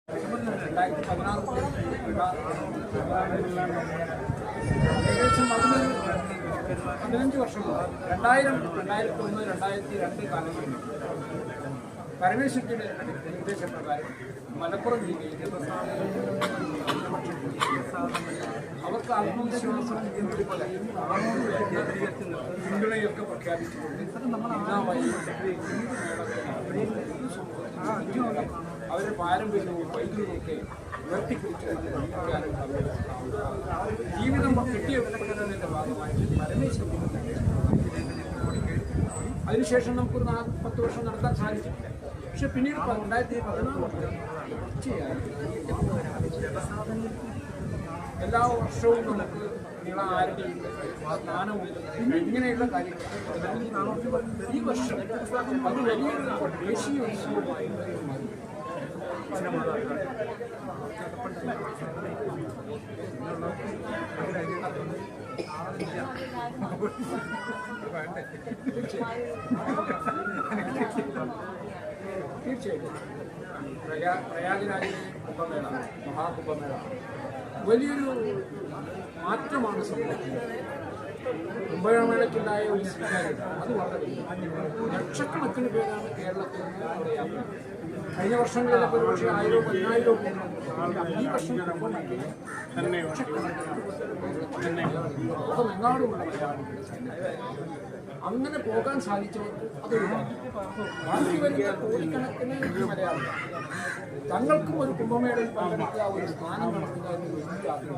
ഏകദേശം 15 വർഷം 2000, 2001, 2002 കാലങ്ങളിൽ പരമേശ്വരയുടെ നിർദ്ദേശപ്രകാരം മലപ്പുറം ജില്ലയിൽ അവർക്ക് ആത്മവിശ്വാസം പിന്തുണയൊക്കെ പ്രഖ്യാപിച്ചുകൊണ്ട് അവരുടെ പാരമ്പര്യവും വൈദ്യുതിയൊക്കെ ഉയർത്തിപ്പിടിച്ചുകൊണ്ട് ജീവിതം കെട്ടിയെടുക്കുന്നതിൻ്റെ ഭാഗമായിട്ട് പരമേശ്വരൻ അതിനുശേഷം നമുക്കൊരു 10 വർഷം നടത്താൻ സാധിച്ചിട്ടില്ല. പക്ഷെ പിന്നീട് 2014 എല്ലാ വർഷവും നമുക്ക് ആരുടെയും സ്നാനമുണ്ട് ഇങ്ങനെയുള്ള കാര്യങ്ങൾ ഈ വർഷം അത് വലിയൊരു ദേശീയ ഉത്സവമായിട്ട് തീർച്ചയായിട്ടും പ്രയാഗരാജിലെ കുംഭമേള, മഹാകുംഭമേള വലിയൊരു മാറ്റമാണ് സംഭവിക്കുന്നത്. കുംഭമേളയ്ക്കുണ്ടായ ഒരു സ്വീകാര്യത അത് വളരെ ലക്ഷക്കണക്കിന് പേരാണ് കേരളത്തിൽ നിന്ന് അവിടെ യാത്ര. കഴിഞ്ഞ വർഷങ്ങളിലൊക്കെ ഒരുപക്ഷെ 1000, 10,000 ഈ വർഷം ലോകമെങ്ങാടുമുള്ള അങ്ങനെ പോകാൻ സാധിച്ചവർക്ക് അതൊരു ബാക്കി വരുന്ന കോടിക്കണക്കിന് മലയാളികൾ തങ്ങൾക്കും ഒരു കുംഭമേളയിൽ പങ്കെടുക്കുക, ഒരു സ്നാനം നടത്തുക എന്ന് വലിയ ആഗ്രഹം.